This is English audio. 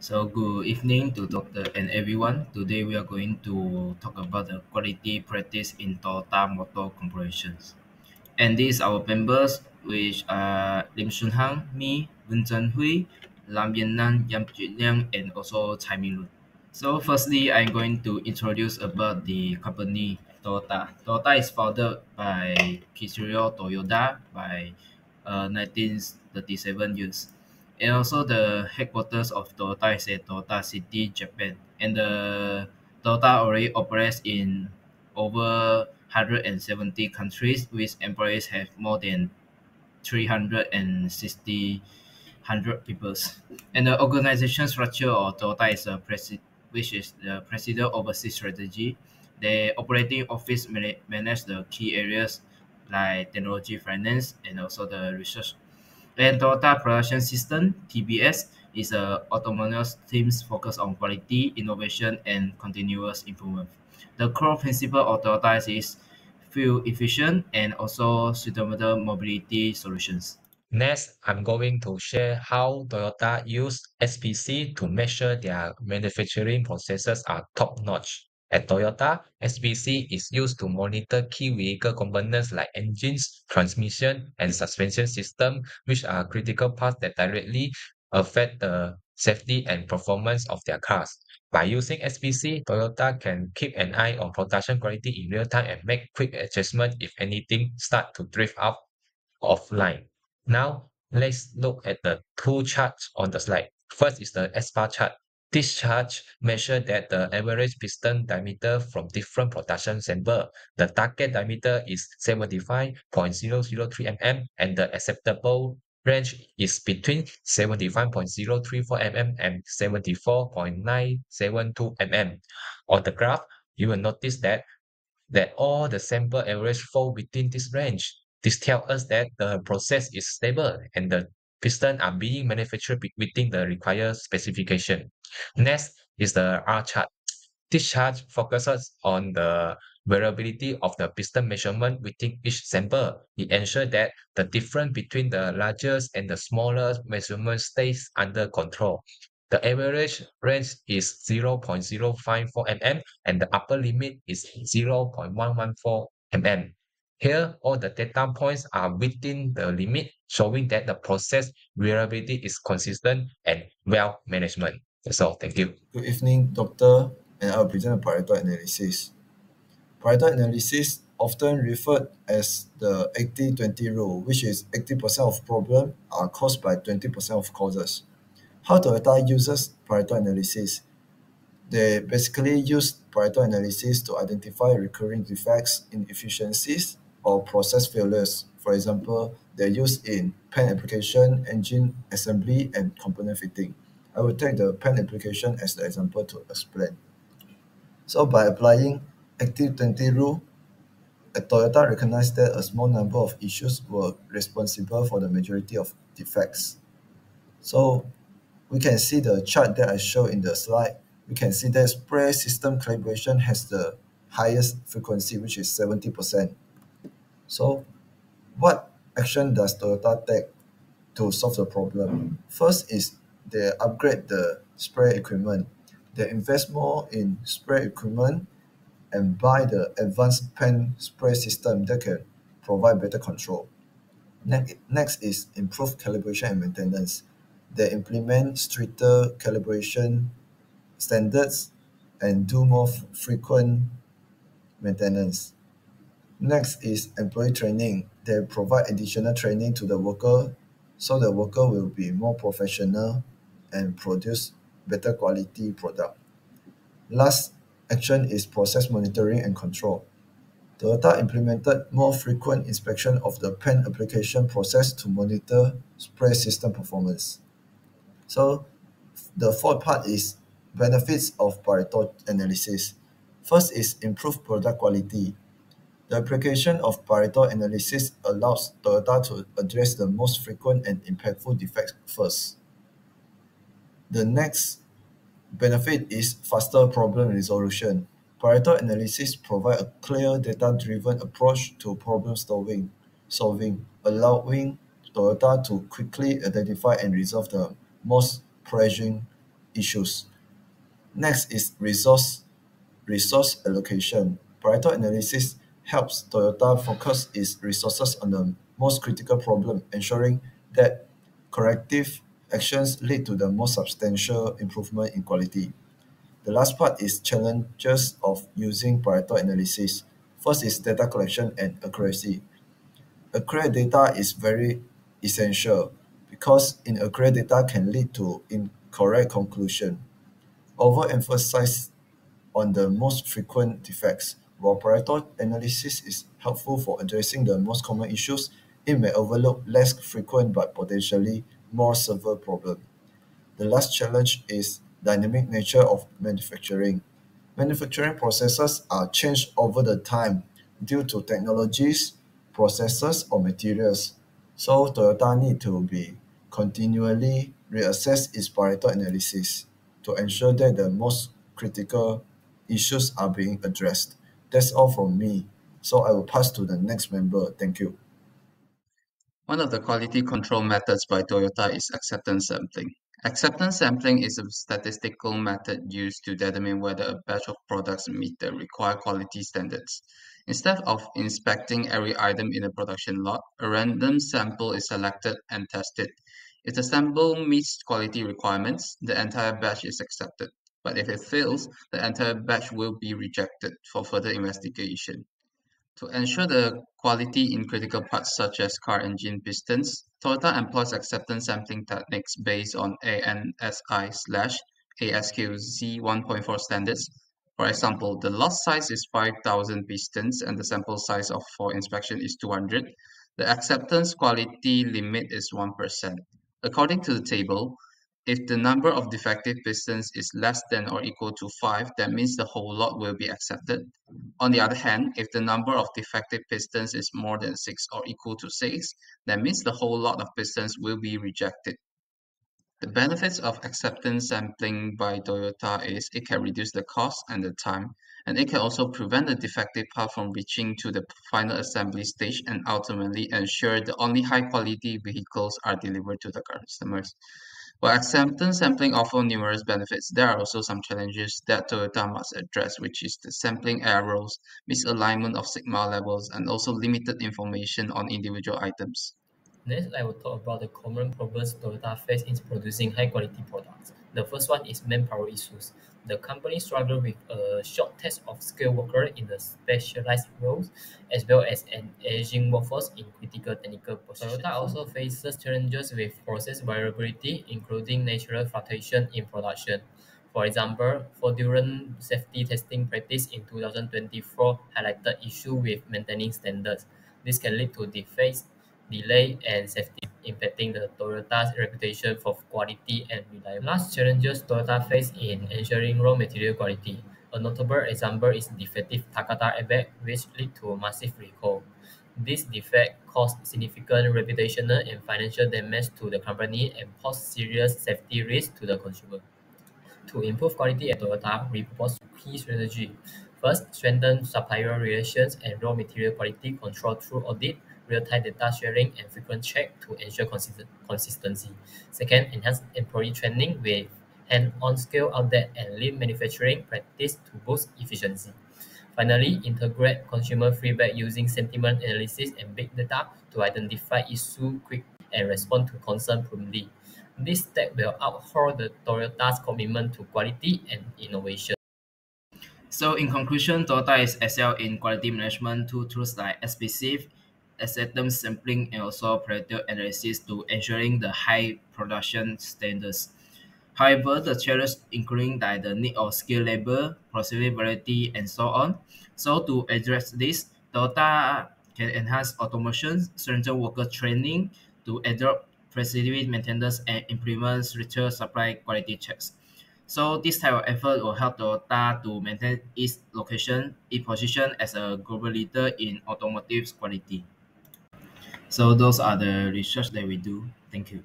So good evening to doctor and everyone. Today we are going to talk about the quality practice in Toyota Motor Corporations. And these are our members, which are Lim Shun Hang, me, Voon Hui, Lam Yen Nan, Yam Jit Liang, and also Chai Min Lun. So firstly, I'm going to introduce about the company Toyota. Toyota is founded by Kishiro Toyoda by 1937 years. And also the headquarters of Toyota is at Toyota City, Japan. And the Toyota already operates in over 170 countries, with employees have more than 360 people. And the organization structure of Toyota is which is the president oversees strategy. The operating office manage the key areas like technology, finance, and also the research. And Toyota Production System (TBS) is a autonomous teams focused on quality, innovation, and continuous improvement. The core principle of Toyota is fuel efficient and also suitable mobility solutions. Next, I'm going to share how Toyota use SPC to make sure their manufacturing processes are top-notch. At Toyota, SPC is used to monitor key vehicle components like engines, transmission, and suspension system, which are critical parts that directly affect the safety and performance of their cars. By using SPC, Toyota can keep an eye on production quality in real time and make quick adjustments if anything start to drift out offline. Now, let's look at the two charts on the slide. First is the S-bar chart. This chart measures that the average piston diameter from different production sample. The target diameter is 75.003 mm and the acceptable range is between 75.034 mm and 74.972 mm. On the graph, you will notice that all the sample average fall within this range. This tells us that the process is stable and the piston are being manufactured within the required specification. Next is the R chart. This chart focuses on the variability of the piston measurement within each sample. It ensures that the difference between the largest and the smallest measurement stays under control. The average range is 0.054 mm and the upper limit is 0.114 mm. Here, all the data points are within the limit, showing that the process variability is consistent and well management. That's all. Thank you. Good evening, Doctor, and I'll present a Pareto analysis. Pareto analysis, often referred as the 80-20 rule, which is 80% of problems are caused by 20% of causes. How Toyota uses Pareto analysis? They basically use Pareto analysis to identify recurring defects, inefficiencies, or process failures. For example, they're used in pen application, engine assembly, and component fitting. I will take the pen application as the example to explain. So by applying active 20 rule, Toyota recognized that a small number of issues were responsible for the majority of defects. So we can see the chart that I show in the slide. We can see that spray system calibration has the highest frequency, which is 70%. So what action does Toyota take to solve the problem? First is they upgrade the spray equipment. They invest more in spray equipment and buy the advanced pen spray system that can provide better control. Next is improve calibration and maintenance. They implement stricter calibration standards and do more frequent maintenance. Next is employee training. They provide additional training to the worker so the worker will be more professional and produce better quality product. Last action is process monitoring and control. Toyota implemented more frequent inspection of the pen application process to monitor spray system performance. So the fourth part is benefits of Pareto analysis. First is improved product quality. The application of Pareto analysis allows Toyota to address the most frequent and impactful defects first. The next benefit is faster problem resolution. Pareto analysis provide a clear data-driven approach to problem solving, allowing Toyota to quickly identify and resolve the most pressing issues. Next is resource allocation. Pareto analysis helps Toyota focus its resources on the most critical problem, ensuring that corrective actions lead to the most substantial improvement in quality. The last part is challenges of using Pareto analysis. First is data collection and accuracy. Accurate data is very essential because inaccurate data can lead to incorrect conclusion. Overemphasize on the most frequent defects. While Pareto analysis is helpful for addressing the most common issues, it may overlook less frequent but potentially more severe problems. The last challenge is dynamic nature of manufacturing. Manufacturing processes are changed over the time due to technologies, processes, or materials. So Toyota need to be continually reassess its Pareto analysis to ensure that the most critical issues are being addressed. That's all from me. So I will pass to the next member. Thank you. One of the quality control methods by Toyota is acceptance sampling. Acceptance sampling is a statistical method used to determine whether a batch of products meet the required quality standards. Instead of inspecting every item in a production lot, a random sample is selected and tested. If the sample meets quality requirements, the entire batch is accepted. But if it fails, the entire batch will be rejected for further investigation. To ensure the quality in critical parts such as car engine pistons, Toyota employs acceptance sampling techniques based on ANSI/ASQZ 1.4 standards. For example, the lot size is 5,000 pistons and the sample size for inspection is 200. The acceptance quality limit is 1%. According to the table, if the number of defective pistons is less than or equal to 5, that means the whole lot will be accepted. On the other hand, if the number of defective pistons is more than 6 or equal to 6, that means the whole lot of pistons will be rejected. The benefits of acceptance sampling by Toyota is it can reduce the cost and the time, and it can also prevent the defective part from reaching to the final assembly stage and ultimately ensure that only high-quality vehicles are delivered to the customers. While acceptance sampling offers numerous benefits, there are also some challenges that Toyota must address, which is the sampling errors, misalignment of sigma levels, and also limited information on individual items. Next, I will talk about the common problems Toyota face in producing high-quality products. The first one is manpower issues. The company struggles with a shortage of skilled workers in the specialized roles, as well as an aging workforce in critical technical positions. Toyota also faces challenges with process variability, including natural fluctuation in production. For example, fraudulent safety testing practice in 2024 highlighted issues with maintaining standards. This can lead to defects, delay, and safety, impacting the Toyota's reputation for quality and reliability. Last challenges Toyota face in ensuring raw material quality. A notable example is defective Takata airbag, which led to a massive recall. This defect caused significant reputational and financial damage to the company and posed serious safety risks to the consumer. To improve quality at Toyota, we propose key strategy. First, strengthen supplier relations and raw material quality control through audit, real-time data sharing, and frequent check to ensure consistency. Second, enhance employee training with hand-on skill outlet and lean manufacturing practice to boost efficiency. Finally, integrate consumer feedback using sentiment analysis and big data to identify issues quickly and respond to concern promptly. This step will uphold the Toyota's commitment to quality and innovation. So in conclusion, Toyota is excel in quality management through tools like SPC, acceptance sampling, and also predictive analysis to ensuring the high production standards. However, the challenge including like the need of skilled labor, process variety, and so on. So to address this, Toyota can enhance automation, strengthen worker training to adopt facility maintenance and implement stricter supply quality checks. So this type of effort will help Toyota to maintain its location, its position as a global leader in automotive quality. So those are the research that we do. Thank you.